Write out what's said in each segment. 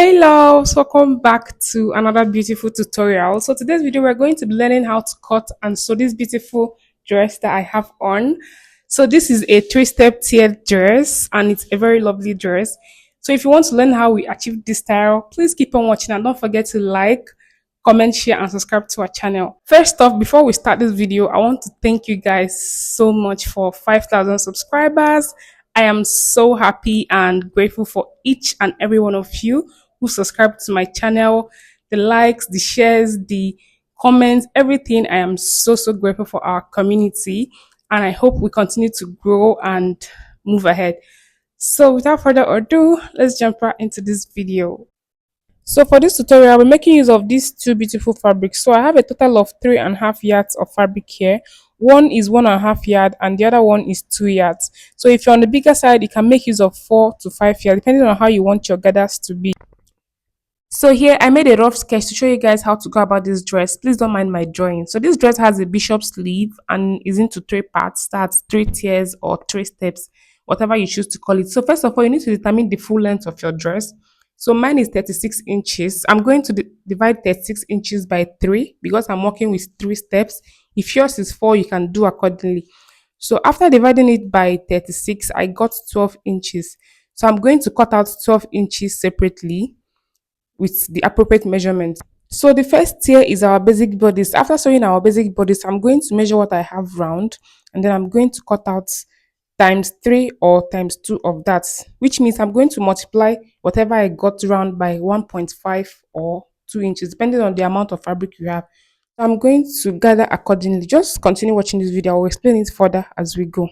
Hey loves, welcome back to another beautiful tutorial. So today's video we're going to be learning how to cut and sew this beautiful dress that I have on. So this is a three-step tiered dress and it's a very lovely dress. So if you want to learn how we achieve this style, please keep on watching and don't forget to like, comment, share and subscribe to our channel. First off, before we start this video, I want to thank you guys so much for 5,000 subscribers. I am so happy and grateful for each and every one of you who subscribe to my channel, the likes, the shares, the comments, everything. I am so grateful for our community and I hope we continue to grow and move ahead. So without further ado, let's jump right into this video. So for this tutorial, we're making use of these two beautiful fabrics. So I have a total of 3.5 yards of fabric here. One is 1.5 yard and the other one is 2 yards. So if you're on the bigger side, you can make use of 4 to 5 yards, depending on how you want your gathers to be. So here I made a rough sketch to show you guys how to go about this dress. Please don't mind my drawing. So this dress has a bishop sleeve and is into 3 parts. That's 3 tiers or 3 steps, whatever you choose to call it. So first of all, you need to determine the full length of your dress. So mine is 36 inches. I'm going to divide 36 inches by 3 because I'm working with 3 steps. If yours is 4, you can do accordingly. So after dividing it by 36, I got 12 inches. So I'm going to cut out 12 inches separately with the appropriate measurement. So the first tier is our basic bodice. After sewing our basic bodice, I'm going to measure what I have round and then I'm going to cut out times 3 or times 2 of that, which means I'm going to multiply whatever I got round by 1.5 or 2 inches, depending on the amount of fabric you have. So I'm going to gather accordingly. Just continue watching this video. I will explain it further as we go.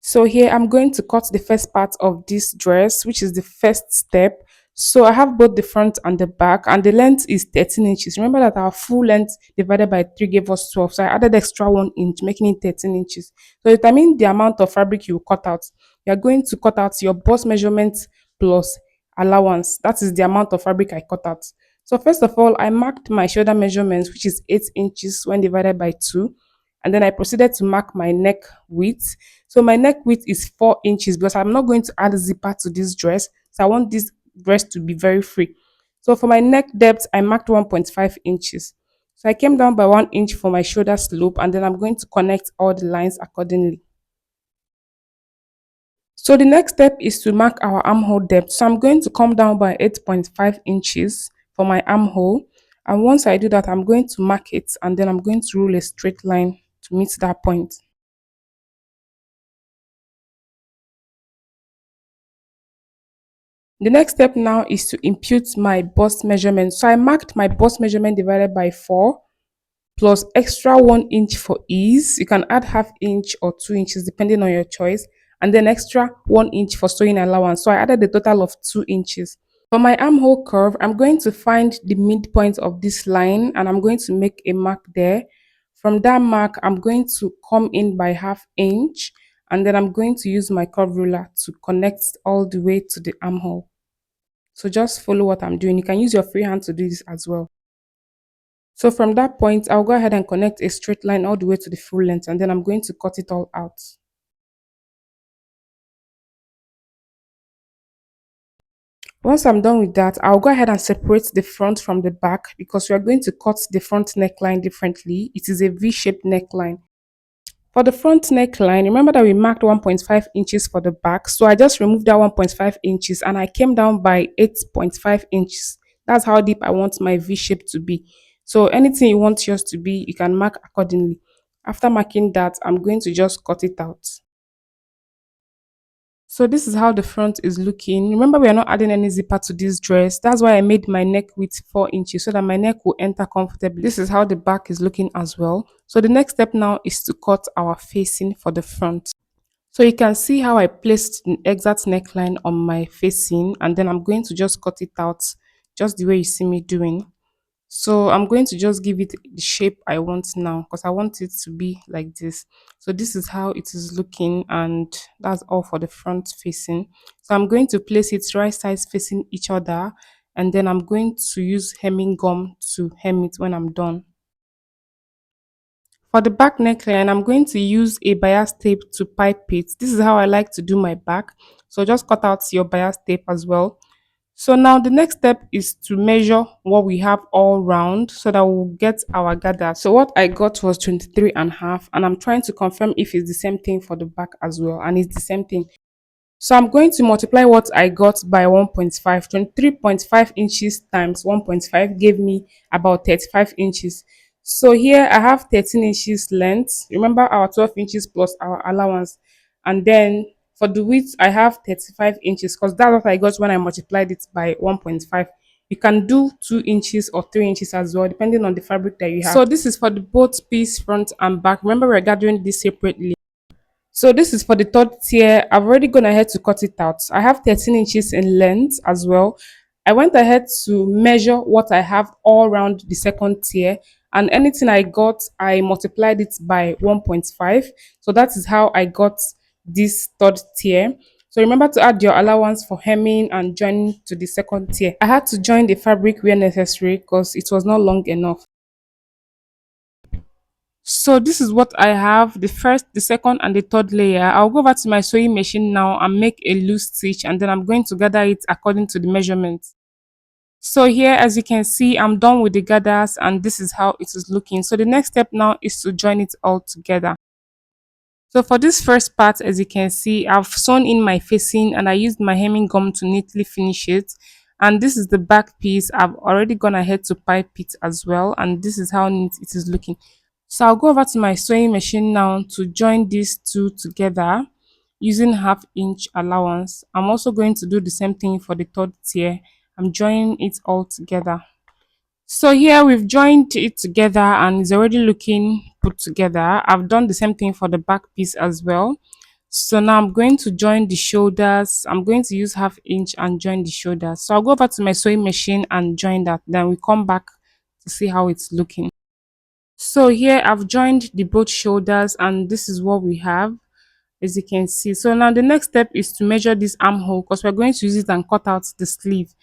So here I'm going to cut the first part of this dress, which is the first step. So I have both the front and the back and the length is 13 inches. Remember that our full length divided by 3 gave us 12. So I added extra 1 inch, making it 13 inches. So determine the amount of fabric you cut out. You are going to cut out your bust measurement plus allowance. That is the amount of fabric I cut out. So first of all, I marked my shoulder measurements, which is 8 inches when divided by 2. And then I proceeded to mark my neck width. So my neck width is 4 inches because I'm not going to add a zipper to this dress. So I want this dress to be very free. So for my neck depth, I marked 1.5 inches. So I came down by 1 inch for my shoulder slope and then I'm going to connect all the lines accordingly. So the next step is to mark our armhole depth. So I'm going to come down by 8.5 inches for my armhole. And once I do that, I'm going to mark it and then I'm going to rule a straight line to meet that point. The next step now is to impute my bust measurement. So I marked my bust measurement divided by 4 plus extra 1 inch for ease. You can add half inch or 2 inches depending on your choice. And then extra 1 inch for sewing allowance. So I added a total of 2 inches. For my armhole curve, I'm going to find the midpoint of this line and I'm going to make a mark there. From that mark, I'm going to come in by half inch and then I'm going to use my curve ruler to connect all the way to the armhole. So just follow what I'm doing. You can use your free hand to do this as well. So from that point, I'll go ahead and connect a straight line all the way to the full length and then I'm going to cut it all out. Once I'm done with that, I'll go ahead and separate the front from the back because we are going to cut the front neckline differently. It is a V-shaped neckline. For the front neckline, remember that we marked 1.5 inches for the back. So I just removed that 1.5 inches and I came down by 8.5 inches. That's how deep I want my V shape to be. So anything you want yours to be, you can mark accordingly. After marking that, I'm going to just cut it out. So this is how the front is looking. Remember, we are not adding any zipper to this dress. That's why I made my neck width 4 inches so that my neck will enter comfortably. This is how the back is looking as well. So the next step now is to cut our facing for the front. So you can see how I placed the exact neckline on my facing and then I'm going to just cut it out just the way you see me doing. So I'm going to just give it the shape I want now because I want it to be like this. So this is how it is looking and that's all for the front facing. So I'm going to place it right sides facing each other and then I'm going to use hemming gum to hem it when I'm done. For the back neckline, I'm going to use a bias tape to pipe it. This is how I like to do my back. So just cut out your bias tape as well. So now the next step is to measure what we have all round so that we'll get our gather. So what I got was 23 and a half, and I'm trying to confirm if it's the same thing for the back as well, and it's the same thing. So I'm going to multiply what I got by 1.5. 23.5 inches times 1.5 gave me about 35 inches. So here I have 13 inches length. Remember our 12 inches plus our allowance. And then for the width, I have 35 inches because that's what I got when I multiplied it by 1.5. You can do 2 inches or 3 inches as well, depending on the fabric that you have. So this is for the both piece front and back. Remember, we're gathering this separately. So this is for the third tier. I've already gone ahead to cut it out. I have 13 inches in length as well. I went ahead to measure what I have all around the second tier, and anything I got, I multiplied it by 1.5. So that is how I got this third tier. So remember to add your allowance for hemming and joining to the second tier. I had to join the fabric where necessary because it was not long enough. So this is what I have, the first, the second, and the third layer. I'll go over to my sewing machine now and make a loose stitch, and then I'm going to gather it according to the measurements. So here, as you can see, I'm done with the gathers, and this is how it is looking. So the next step now is to join it all together. So for this first part, as you can see, I've sewn in my facing and I used my hemming gum to neatly finish it. And this is the back piece. I've already gone ahead to pipe it as well, and this is how neat it is looking. So I'll go over to my sewing machine now to join these two together using half-inch allowance. I'm also going to do the same thing for the third tier. I'm joining it all together. So here we've joined it together and it's already looking put together. I've done the same thing for the back piece as well. So now I'm going to join the shoulders. I'm going to use half-inch and join the shoulders. So I'll go over to my sewing machine and join that. Then we come back to see how it's looking. So here I've joined the both shoulders and this is what we have, as you can see. So now the next step is to measure this armhole because we're going to use it and cut out the sleeve.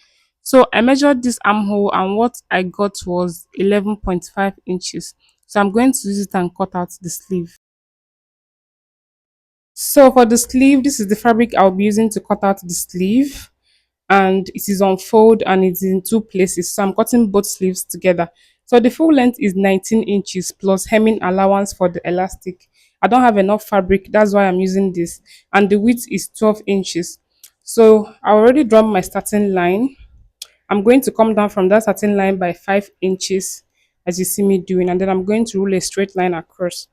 So I measured this armhole and what I got was 11.5 inches. So I'm going to use it and cut out the sleeve. So for the sleeve, this is the fabric I'll be using to cut out the sleeve, and it is on fold and it's in two places, so I'm cutting both sleeves together. So the full length is 19 inches plus hemming allowance for the elastic. I don't have enough fabric, that's why I'm using this, and the width is 12 inches. So I already drawn my starting line. I'm going to come down from that starting line by 5 inches as you see me doing, and then I'm going to rule a straight line across.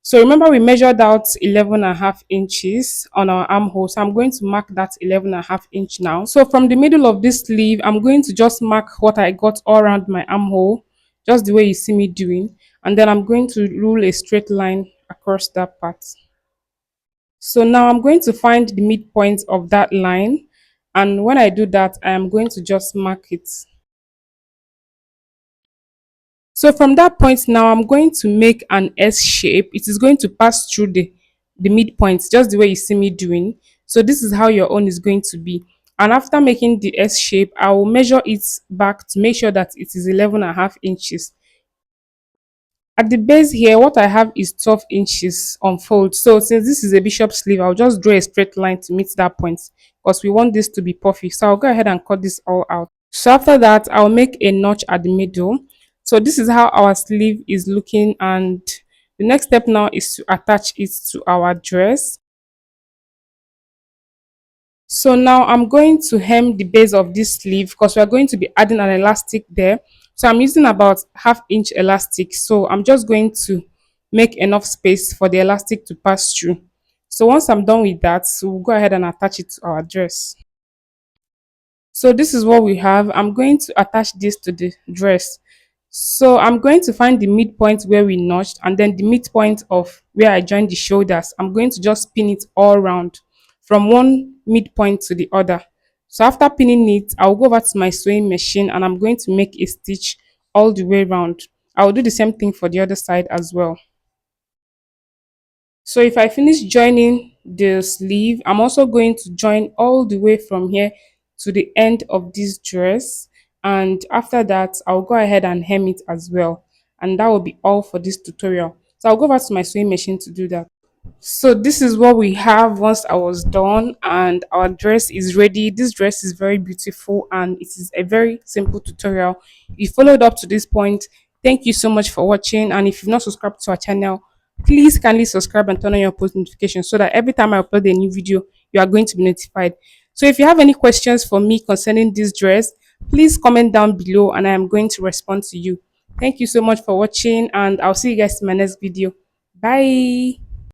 So remember we measured out 11.5 inches on our armhole. So I'm going to mark that 11.5 inch now. So from the middle of this sleeve, I'm going to just mark what I got all around my armhole, just the way you see me doing. And then I'm going to rule a straight line across that part. So now I'm going to find the midpoint of that line. And when I do that, I am going to just mark it. So from that point now, I'm going to make an S shape. It is going to pass through the midpoint, just the way you see me doing. So this is how your own is going to be. And after making the S shape, I will measure it back to make sure that it is 11.5 inches. At the base here, what I have is 12 inches on fold. So since this is a bishop sleeve, I'll just draw a straight line to meet that point because we want this to be puffy. So I'll go ahead and cut this all out. So after that, I'll make a notch at the middle. So this is how our sleeve is looking, and the next step now is to attach it to our dress. So now I'm going to hem the base of this sleeve because we are going to be adding an elastic there. So I'm using about half-inch elastic. So I'm just going to make enough space for the elastic to pass through. So once I'm done with that, we'll go ahead and attach it to our dress. So this is what we have. I'm going to attach this to the dress. So I'm going to find the midpoint where we notched and then the midpoint of where I joined the shoulders. I'm going to just pin it all around from one midpoint to the other. So after pinning it, I'll go over to my sewing machine and I'm going to make a stitch all the way around. I'll do the same thing for the other side as well. So if I finish joining the sleeve, I'm also going to join all the way from here to the end of this dress. And after that, I'll go ahead and hem it as well. And that will be all for this tutorial. So I'll go back to my sewing machine to do that. So this is what we have once I was done, and our dress is ready. This dress is very beautiful and it is a very simple tutorial. If you followed up to this point, thank you so much for watching, and if you've not subscribed to our channel, please kindly subscribe and turn on your post notifications so that every time I upload a new video, you are going to be notified. So if you have any questions for me concerning this dress, please comment down below and I am going to respond to you. Thank you so much for watching, and I'll see you guys in my next video. Bye.